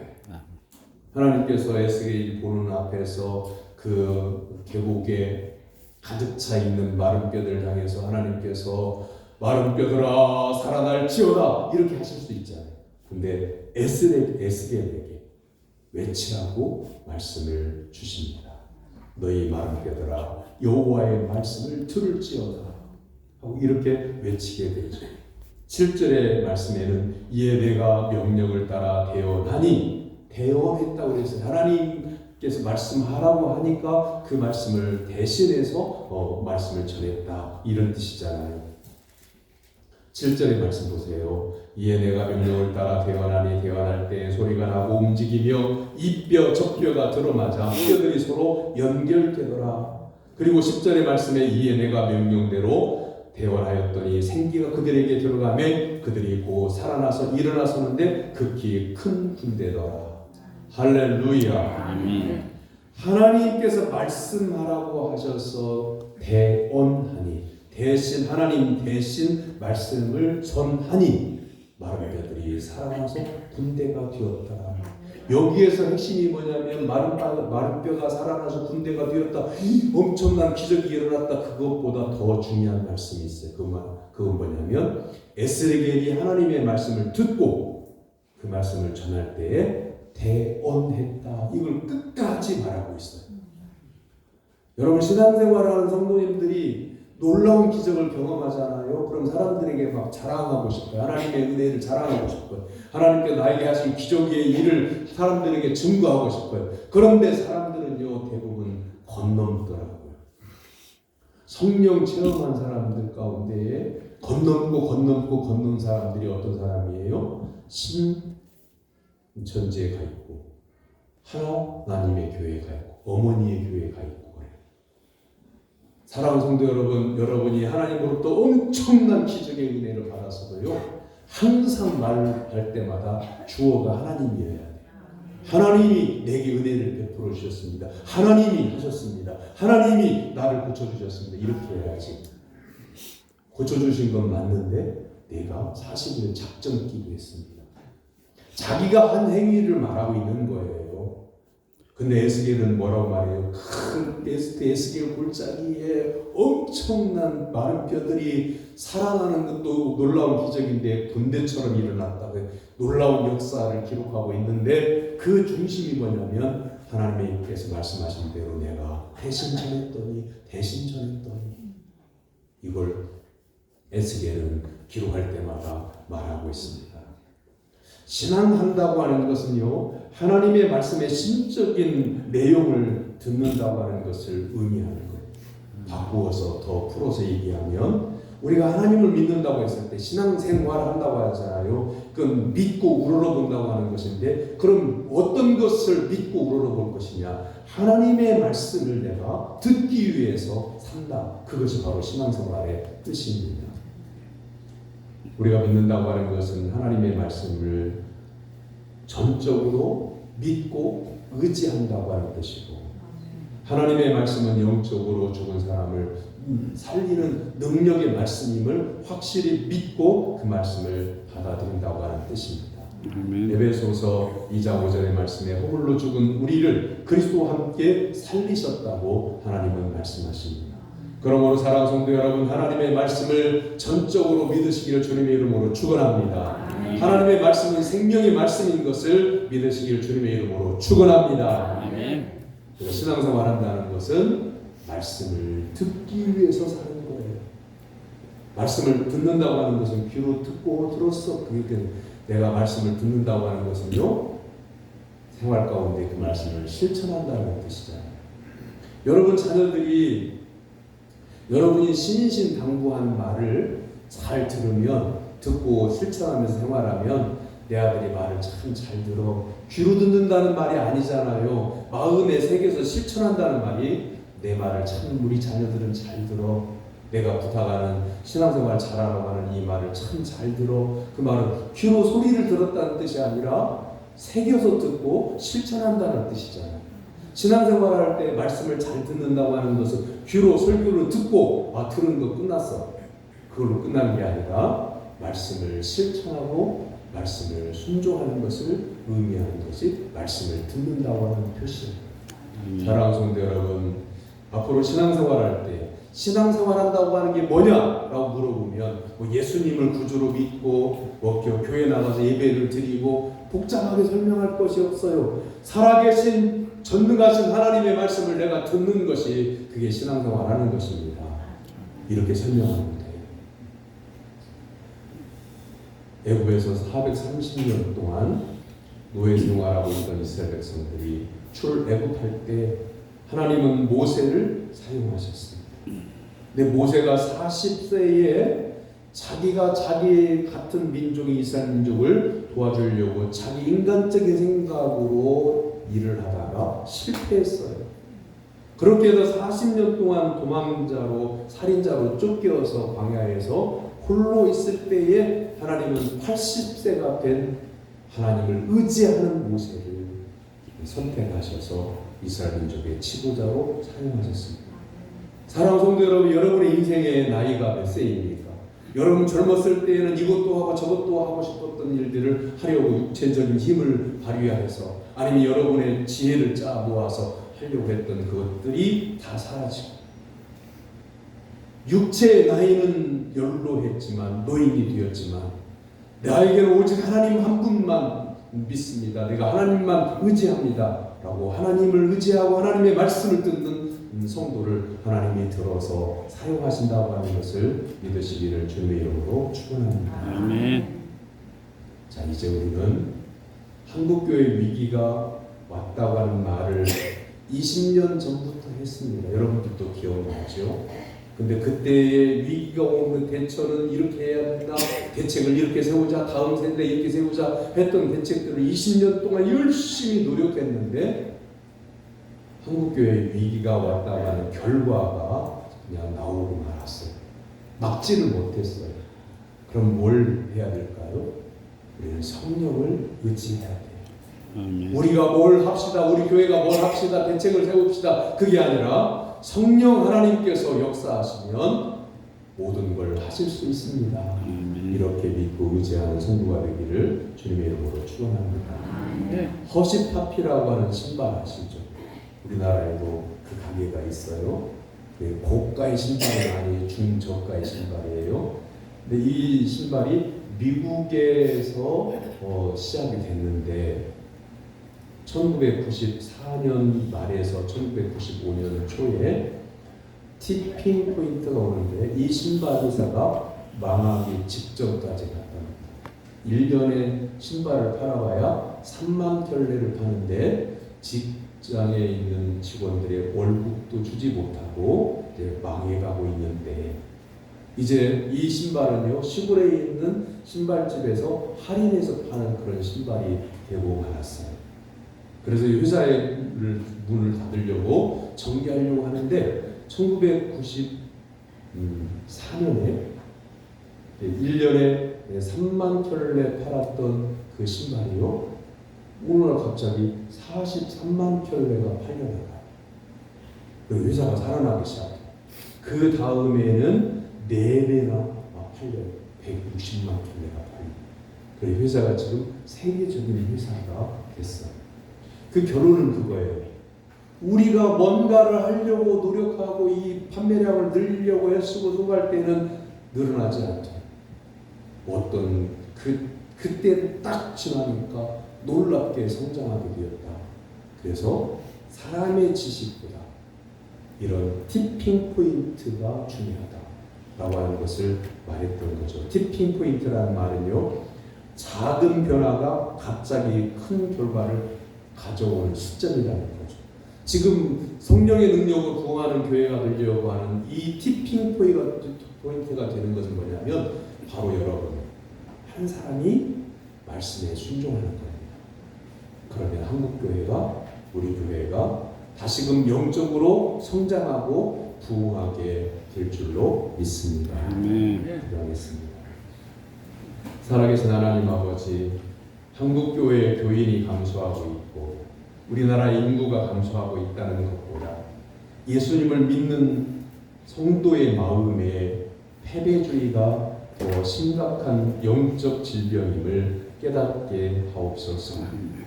하나님께서 에스겔이 보는 앞에서 그 계곡에 가득 차 있는 마른 뼈들을 향해서 하나님께서 마른 뼈들아 살아날지어다 이렇게 하실 수도 있잖아요. 근데 에스겔에게 외치라고 말씀을 주십니다. 너희 마른 뼈들아 여호와의 말씀을 들을지어다 하고 이렇게 외치게 되죠. 7절의 말씀에는 이에 내가 명령을 따라 대언하니, 대언했다고 그랬어요. 하나님께서 말씀하라고 하니까 그 말씀을 대신해서 말씀을 전했다 이런 뜻이잖아요. 7절의 말씀 보세요. 이에 내가 명령을 따라 대언하니 대언할 때 소리가 나고 움직이며 이 뼈 저 뼈가 들어맞아 뼈들이 서로 연결되더라. 그리고 10절의 말씀에 이에 내가 명령대로 대언하였더니 생기가 그들에게 들어가매 그들이 곧 살아나서 일어나서는데 극히 큰 군대더라. 할렐루야. 아멘. 하나님께서 말씀하라고 하셔서 대언하니, 대신 하나님 대신 말씀을 전하니 마른 뼈들이 살아나서 군대가 되었다. 여기에서 핵심이 뭐냐면 마른 뼈가 살아나서 군대가 되었다. 엄청난 기적이 일어났다. 그것보다 더 중요한 말씀이 있어요. 그건 뭐냐면 에스겔이 하나님의 말씀을 듣고 그 말씀을 전할 때에 대언했다. 이걸 끝까지 말하고 있어요. 여러분 신앙생활하는 성도님들이 놀라운 기적을 경험하잖아요. 그럼 사람들에게 막 자랑하고 싶어요. 하나님의 은혜를 자랑하고 싶어요. 하나님께 나에게 하신 기적의 일을 사람들에게 증거하고 싶어요. 그런데 사람들은요 대부분 건넘더라고요. 성령 체험한 사람들 가운데에 건넘는 사람들이 어떤 사람이에요? 신천지에 가 있고 하나님의 교회에 가 있고 어머니의 교회에 가 있고 그래요. 사랑하는 성도 여러분, 여러분이 하나님으로부터 엄청난 기적의 은혜를 받아서도요 항상 말할 때마다 주어가 하나님이어야 돼요. 하나님이 내게 은혜를 베풀어 주셨습니다. 하나님이 하셨습니다. 하나님이 나를 고쳐주셨습니다. 이렇게 해야지. 고쳐주신 건 맞는데 내가 사실은 작정 끼고 했습니다. 자기가 한 행위를 말하고 있는 거예요. 근데 에스겔은 뭐라고 말해요? 큰 에스겔 골짜기에 엄청난 마른 뼈들이 살아나는 것도 놀라운 기적인데 군대처럼 일어났다. 놀라운 역사를 기록하고 있는데 그 중심이 뭐냐면 하나님께서 말씀하신 대로 내가 대신 전했더니 이걸 에스겔은 기록할 때마다 말하고 있습니다. 신앙한다고 하는 것은요 하나님의 말씀의 신적인 내용을 듣는다고 하는 것을 의미하는 거예요. 바꾸어서 더 풀어서 얘기하면 우리가 하나님을 믿는다고 했을 때 신앙생활을 한다고 하잖아요. 그건 믿고 우러러본다고 하는 것인데 그럼 어떤 것을 믿고 우러러볼 것이냐? 하나님의 말씀을 내가 듣기 위해서 산다. 그것이 바로 신앙생활의 뜻입니다. 우리가 믿는다고 하는 것은 하나님의 말씀을 전적으로 믿고 의지한다고 하는 뜻이고 하나님의 말씀은 영적으로 죽은 사람을 살리는 능력의 말씀임을 확실히 믿고 그 말씀을 받아들인다고 하는 뜻입니다. 아멘. 에베소서 2장 5절의 말씀에 허물로 죽은 우리를 그리스도와 함께 살리셨다고 하나님은 말씀하십니다. 그러므로 사랑하는 성도 여러분, 하나님의 말씀을 전적으로 믿으시기를 주님의 이름으로 축원합니다. 하나님의 말씀은 생명의 말씀인 것을 믿으시기를 주님의 이름으로 축원합니다. 우리가 신앙생활 한다는 것은 말씀을 듣기 위해서 사는 거예요. 말씀을 듣는다고 하는 것은 귀로 듣고 들었어. 그게 내가 말씀을 듣는다고 하는 것은요, 생활 가운데 그 말씀을 실천한다는 뜻이잖아요. 여러분 자녀들이 여러분이 신신당부한 말을 잘 들으면, 듣고 실천하면서 생활하면 내 아들이 말을 참 잘 들어. 귀로 듣는다는 말이 아니잖아요. 마음에 새겨서 실천한다는 말이 내 말을 참 우리 자녀들은 잘 들어. 내가 부탁하는 신앙생활 잘하라고 하는 이 말을 참 잘 들어. 그 말은 귀로 소리를 들었다는 뜻이 아니라 새겨서 듣고 실천한다는 뜻이잖아요. 신앙생활할 때 말씀을 잘 듣는다고 하는 것은 귀로 설교를 듣고 들은 거 끝났어. 그걸로 끝나는 게 아니라 말씀을 실천하고 말씀을 순종하는 것을 의미하는 것이 말씀을 듣는다고 하는 표시입니다. 사랑하는 성도 여러분, 앞으로 신앙생활할 때 신앙생활한다고 하는 게 뭐냐라고 물어보면 예수님을 구주로 믿고 교회 나가서 예배를 드리고 복잡하게 설명할 것이 없어요. 살아계신 전능하신 하나님의 말씀을 내가 듣는 것이 그게 신앙생활하는 것입니다. 이렇게 설명하는 거예요. 애굽에서 430년 동안 노예 생활하고 있던 이스라엘 백성들이 출애굽할 때 하나님은 모세를 사용하셨습니다. 근데 모세가 40세에 자기가 자기 같은 민족이 이스라엘 민족을 도와주려고 자기 인간적인 생각으로 일을 하다가 실패했어요. 그렇게 해서 40년 동안 도망자로 살인자로 쫓겨서 광야에서 홀로 있을 때에 하나님은 80세가 된 하나님을 의지하는 모세를 선택하셔서 이스라엘 민족의 지도자로 사용하셨습니다. 사랑하는 성도 여러분, 여러분의 인생의 나이가 몇 세입니까? 여러분 젊었을 때에는 이것도 하고 저것도 하고 싶었던 일들을 하려고 육체적인 힘을 발휘해서 아니면 여러분의 지혜를 짜 모아서 하려고 했던 그것들이 다 사라지고 육체의 나이는 연로했지만 노인이 되었지만 나에게는 오직 하나님 한 분만 믿습니다. 내가 하나님만 의지합니다. 라고 하나님을 의지하고 하나님의 말씀을 듣는 성도를 하나님이 들어서 사용하신다고 하는 것을 믿으시기를 주님의 이름으로 축원합니다. 아멘. 자, 이제 우리는 한국교회 위기가 왔다고 하는 말을 20년 전부터 했습니다. 여러분들도 기억나죠? 근데 그때의 위기가 오는 대처는 이렇게 해야 된다. 대책을 이렇게 세우자. 다음 세대 이렇게 세우자 했던 대책들을 20년 동안 열심히 노력했는데 한국교회 위기가 왔다고 하는 결과가 그냥 나오고 말았어요. 막지를 못했어요. 그럼 뭘 해야 될까요? 우리는 성령을 의지해야 돼요. 우리가 뭘 합시다. 우리 교회가 뭘 합시다. 대책을 세웁시다. 그게 아니라 성령 하나님께서 역사하시면 모든 걸 하실 수 있습니다. 이렇게 믿고 의지하는 성도가 되기를 주님의 이름으로 축원합니다. 허시파피라고 하는 신발 아시죠? 우리나라에도 그 가게가 있어요. 고가의 신발은 아니에요. 중저가의 신발이에요. 근데 이 신발이 미국에서 시작이 됐는데 1994년 말에서 1995년 초에 티핑 포인트가 오는데 이 신발 회사가 망하기 직전까지 갔답니다. 1년에 신발을 팔아봐야 3만 켤레를 파는데 직장에 있는 직원들의 월급도 주지 못하고 이제 망해가고 있는데 이제 이 신발은요 시골에 있는 신발집에서 할인해서 파는 그런 신발이 되고 말았어요. 그래서 이 회사의 문을 닫으려고 정리하려고 하는데 1994년에 1년에 3만 켤레 팔았던 그 신발이요 오늘 갑자기 43만 켤레가 팔려나가요. 그 회사가 살아나기 시작해요. 그 다음에는 4배나 막 팔려요. 160만 켤레가 팔려요. 그 회사가 지금 세계적인 회사가 됐어. 그 결론은 그거예요. 우리가 뭔가를 하려고 노력하고 이 판매량을 늘리려고 애쓰고 노력할 때는 늘어나지 않죠. 어떤 그때 딱 지나니까 놀랍게 성장하게 되었다. 그래서 사람의 지식보다 이런 티핑 포인트가 중요하다라고 하는 것을 말했던 거죠. 티핑 포인트라는 말은요, 작은 변화가 갑자기 큰 결과를 가져오는 시점이라는 거죠. 지금 성령의 능력으로 부흥하는 교회가 되려고 하는 이 티핑 포인트가 되는 것은 뭐냐면 바로 여러분, 한 사람이 말씀에 순종하는 겁니다. 그러면 한국교회가, 우리 교회가 다시금 영적으로 성장하고 부흥하게 될 줄로 믿습니다. 기도하겠습니다. 살아계신 하나님 아버지, 한국교회의 교인이 감소하고 있고 우리나라 인구가 감소하고 있다는 것보다 예수님을 믿는 성도의 마음에 패배주의가 더 심각한 영적 질병임을 깨닫게 하옵소서.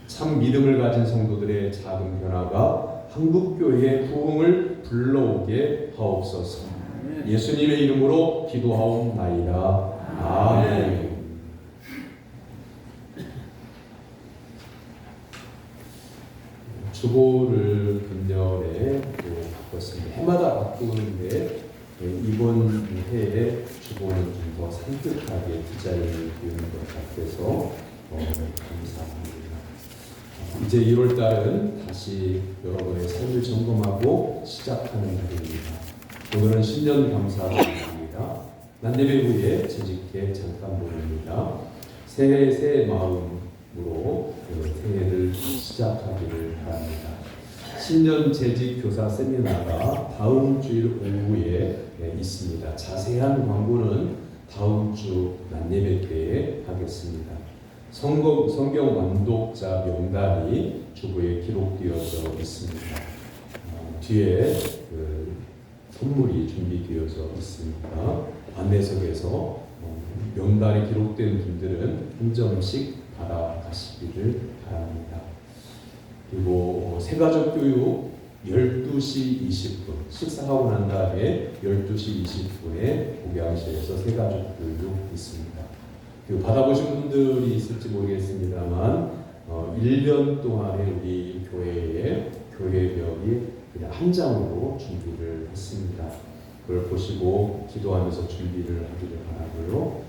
참 믿음을 가진 성도들의 작은 변화가 한국교회의 부흥을 불러오게 하옵소서. 예수님의 이름으로 기도하옵나이다. 아멘. 주보를 금년에 바꿨습니다. 해마다 바꾸는데 이번 해에 주보는 좀 더 산뜻하게 디자인이 되는 것 같아서 감사합니다. 이제 1월 달은 다시 여러분의 삶을 점검하고 시작하는 달입니다. 오늘은 신년 감사합니다. 난예배 후에 재직회 잠깐 보냅니다. 새 마음으로 새해를 시작하기를 바랍니다. 신년 재직 교사 세미나가 다음 주일 오후에 있습니다. 자세한 광고는 다음 주 난예배 때에 하겠습니다. 성경 완독자 명단이 주보에 기록되어져 있습니다. 뒤에 선물이 준비되어져 있습니다. 안내석에서 명단이 기록된 분들은 한 점씩 받아가시기를 바랍니다. 그리고 새가족 교육 12시 20분 식사하고 난 다음에 12시 20분에 목양실에서 새가족 교육 있습니다. 그리고 받아보신 분들이 있을지 모르겠습니다만 1년 동안에 우리 교회의 교회벽이 그냥 한 장으로 준비를 했습니다. 그걸 보시고 기도하면서 준비를 하기를 바라고요.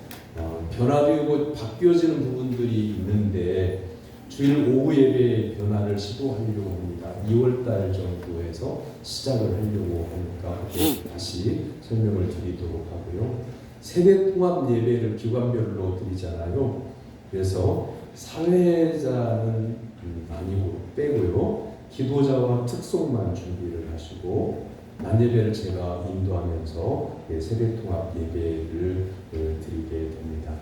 변화되고 바뀌어지는 부분들이 있는데 주일 오후 예배 변화를 시도하려고 합니다. 2월달 정도에서 시작을 하려고 하니까 다시 설명을 드리도록 하고요. 세대 통합 예배를 기관별로 드리잖아요. 그래서 사회자는 아니고 빼고요. 기도자와 특송만 준비를 하시고 난예배를 제가 인도하면서 세대 통합 예배를 드리게 됩니다.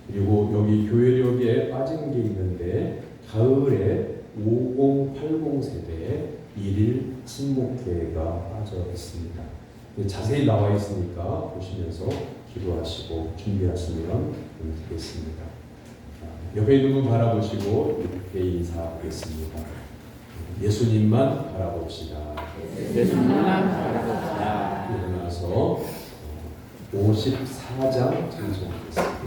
그리고 여기 교회력에 빠진 게 있는데 가을에 5080 세대에 1일 친목회가 빠져 있습니다. 자세히 나와 있으니까 보시면서 기도하시고 준비하시면 되겠습니다. 옆에 있는 분 바라보시고 이렇게 인사하겠습니다. 예수님만 바라봅시다. 예수님만 바라봅시다. 일어나서 54장 찬송하겠습니다.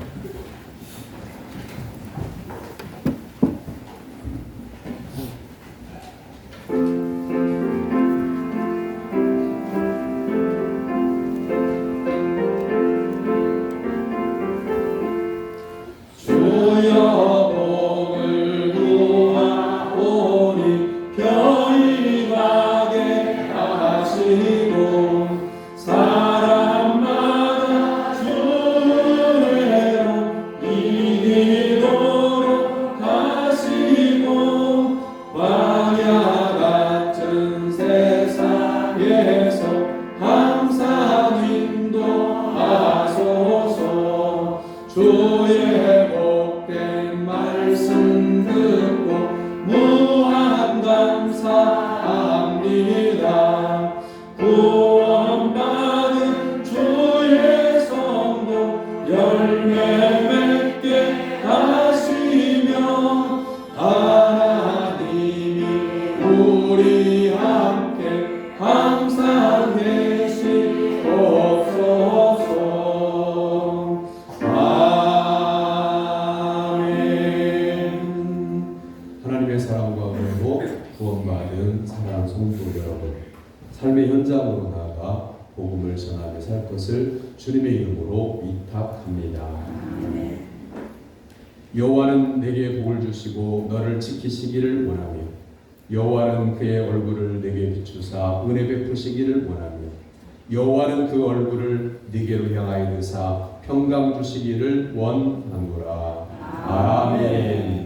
주의 복된 말씀 듣고 무한 감사합니다. 구원받은 주의 성도 열매 맺게 하소서. 삶의 현장으로 나아가 복음을 전하며 살 것을 주님의 이름으로 위탁합니다. 여호와는 내게 복을 주시고 너를 지키시기를 원하며 여호와는 그의 얼굴을 내게 비추사 은혜 베푸시기를 원하며 여호와는 그 얼굴을 네게로 향하여 드사 평강 주시기를 원하노라. 아멘.